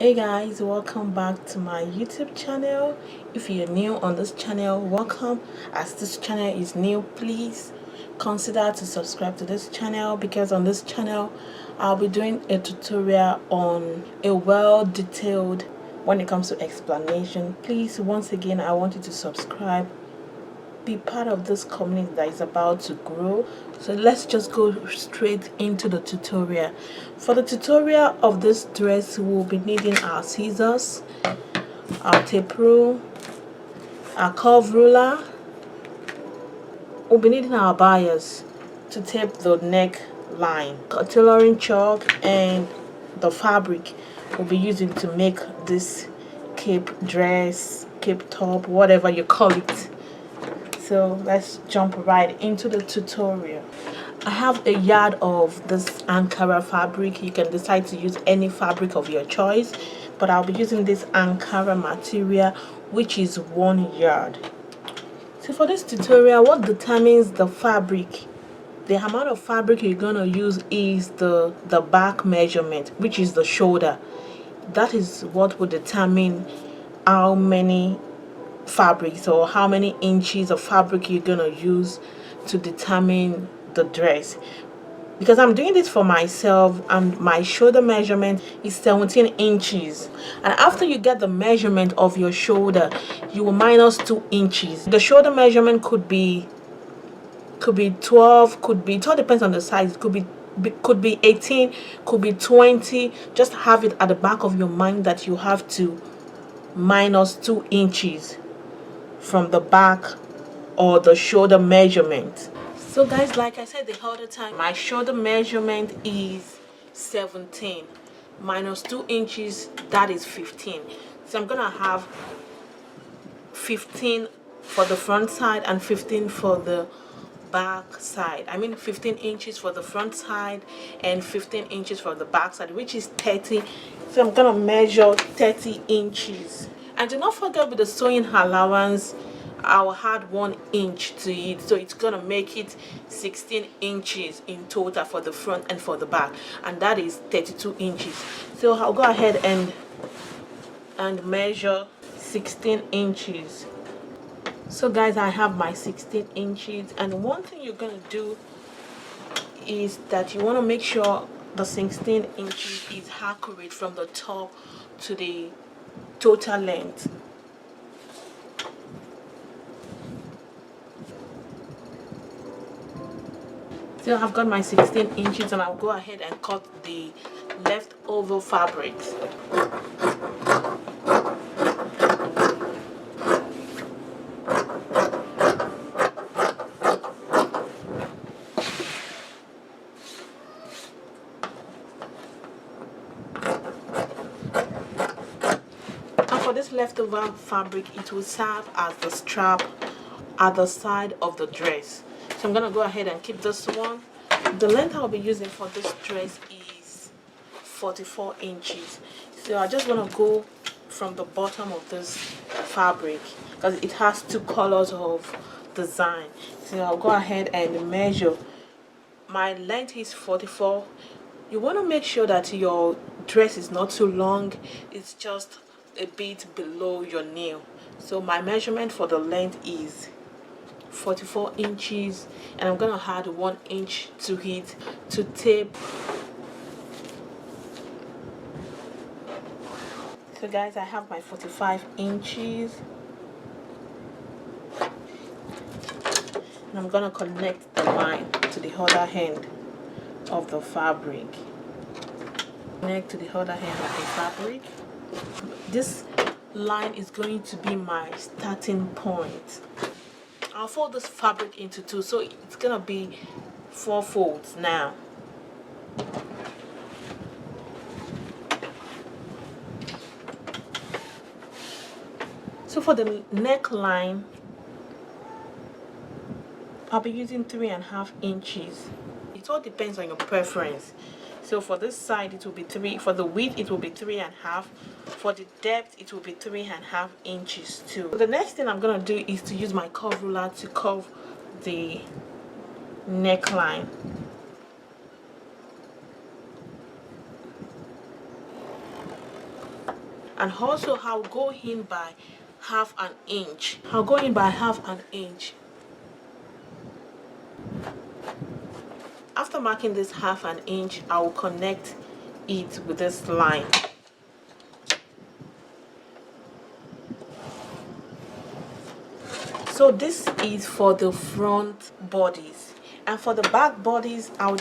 Hey guys, welcome back to my YouTube channel. If you're new on this channel, welcome. As this channel is new, please consider to subscribe to this channel, because on this channel I'll be doing a tutorial on a well detailed when it comes to explanation. Please, once again, I want you to subscribe, be part of this community that is about to grow. So let's just go straight into the tutorial. For the tutorial of this dress, we'll be needing our scissors, our tape rule, our curve ruler. We'll be needing our bias to tape the neck line, a tailoring chalk, and the fabric we'll be using to make this cape dress, cape top, whatever you call it. So let's jump right into the tutorial. I have a yard of this Ankara fabric. You can decide to use any fabric of your choice, but I'll be using this Ankara material, which is 1 yard. So for this tutorial, what determines the fabric, the amount of fabric you're gonna use, is the back measurement, which is the shoulder. That is what will determine how many fabrics or how many inches of fabric you're gonna use to determine the dress. Because I'm doing this for myself, and my shoulder measurement is 17 inches, and after you get the measurement of your shoulder, you will minus 2 inches. The shoulder measurement could be 12, it all depends on the size. It could be 18, could be 20. Just have it at the back of your mind that you have to minus 2 inches from the back or the shoulder measurement. So guys, like I said the other time, my shoulder measurement is 17 minus 2 inches, that is 15. So I'm gonna have 15 for the front side and 15 for the back side. I mean 15 inches for the front side and 15 inches for the back side, which is 30. So I'm gonna measure 30 inches. And do not forget, with the sewing allowance, I'll add 1 inch to it, so it's gonna make it 16 inches in total for the front and for the back, and that is 32 inches. So I'll go ahead and measure 16 inches. So guys, I have my 16 inches, and one thing you're gonna do is that you want to make sure the 16 inches is accurate from the top to the total length. So I've got my 16 inches, and I'll go ahead and cut the leftover fabrics. And for this leftover fabric, it will serve as the strap at the side of the dress. So I'm gonna go ahead and keep this one. The length I'll be using for this dress is 44 inches. So I just want to go from the bottom of this fabric, because it has 2 colors of design. So I'll go ahead and measure. My length is 44. You want to make sure that your dress is not too long, it's just a bit below your knee. So my measurement for the length is 44 inches, and I'm gonna add 1 inch to it to tape. So guys, I have my 45 inches, and I'm gonna connect the line to the other end of the fabric. Connect to the other end of the fabric. This line is going to be my starting point. I'll fold this fabric into 2, so it's gonna be 4 folds now. So for the neckline, I'll be using 3.5 inches. It all depends on your preference. So for this side it will be 3, for the width it will be 3.5, for the depth it will be 3.5 inches too. So the next thing I'm gonna do is to use my curve ruler to curve the neckline. And also I'll go in by half an inch. I'll go in by half an inch. After marking this half an inch, I will connect it with this line. So this is for the front bodies, and for the back bodies I will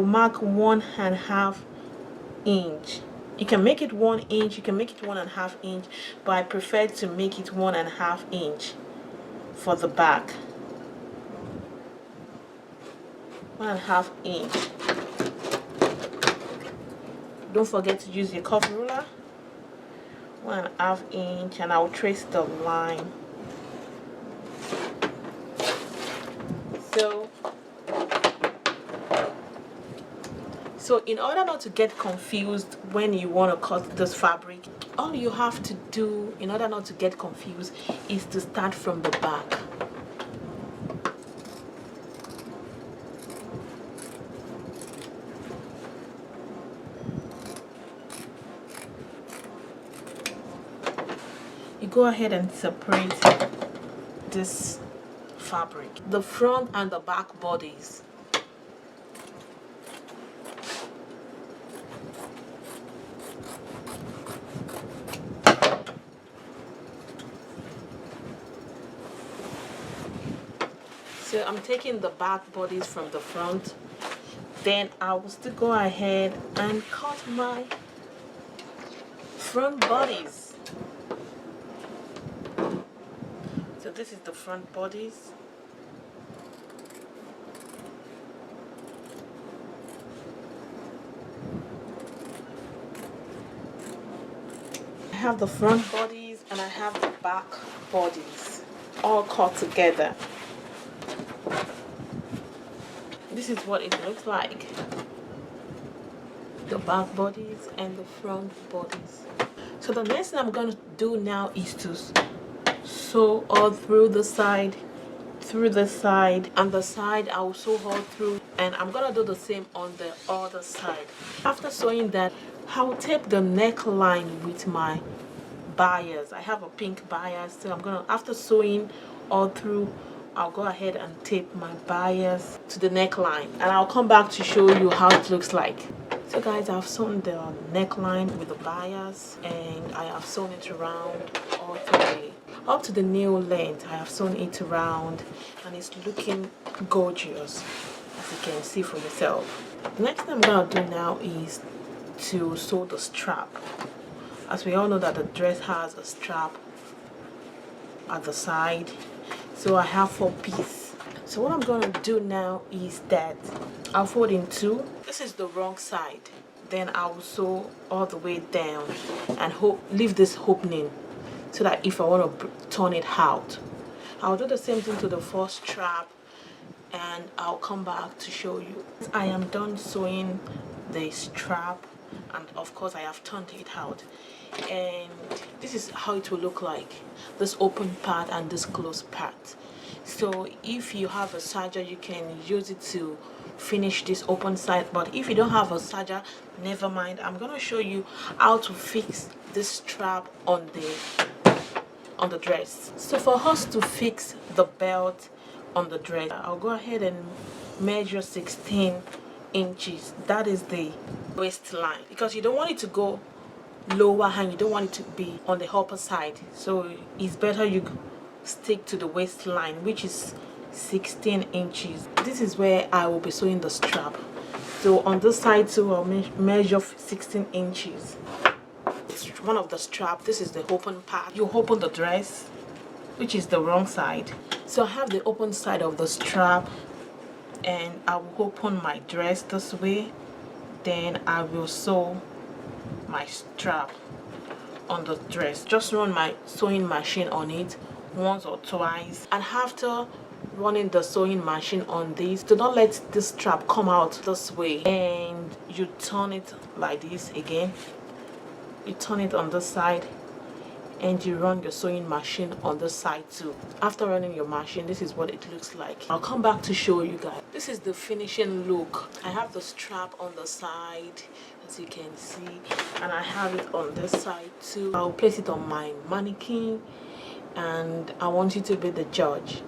mark 1.5 inch. You can make it 1 inch, you can make it 1.5 inch, but I prefer to make it 1.5 inch for the back. 1.5 inch. Don't forget to use your curve ruler. 1.5 inch, and I'll trace the line. So in order not to get confused when you want to cut this fabric, all you have to do in order not to get confused is to start from the back. You go ahead and separate this fabric, the front and the back bodies. So I'm taking the back bodies from the front, then I will still go ahead and cut my front bodies. So this is the front bodies. I have the front bodies and I have the back bodies all cut together. This is what it looks like. The back bodies and the front bodies. So the next thing I'm going to do now is to sew all through the side, and the side I will sew all through, and I'm going to do the same on the other side. After sewing that, I will tape the neckline with my bias. I have a pink bias, so I'm going to, after sewing all through, I'll go ahead and tape my bias to the neckline, and I'll come back to show you how it looks like. So guys, I've sewn the neckline with the bias, and I have sewn it around all the way up to the nail length. I have sewn it around, and it's looking gorgeous, as you can see for yourself. The next thing I'm going to do now is to sew the strap. As we all know that the dress has a strap at the side, so I have 4 pieces. So what I'm going to do now is that I'll fold in 2. This is the wrong side. Then I will sew all the way down and leave this opening so that if I want to turn it out, I'll do the same thing to the first strap, and I'll come back to show you. I am done sewing the strap, and of course I have turned it out, and this is how it will look like, this open part and this closed part. So if you have a serger, you can use it to finish this open side, but if you don't have a serger, never mind. I'm going to show you how to fix this strap on the dress. So for us to fix the belt on the dress, I'll go ahead and measure 16 inches. That is the waistline, because you don't want it to go lower and you don't want it to be on the upper side, so it's better you stick to the waistline, which is 16 inches. This is where I will be sewing the strap. So on this side too, I'll measure 16 inches. It's one of the strap. This is the open part. You open the dress, which is the wrong side. So I have the open side of the strap, and I will open my dress this way. Then I will sew my strap on the dress. Just run my sewing machine on it once or twice, and after running the sewing machine on this, do not let this strap come out this way, and you turn it like this again. You turn it on this side, and you run your sewing machine on this side too. After running your machine, this is what it looks like. I'll come back to show you guys. This is the finishing look. I have the strap on the side, as you can see, and I have it on this side too. I'll place it on my mannequin and I want you to be the judge.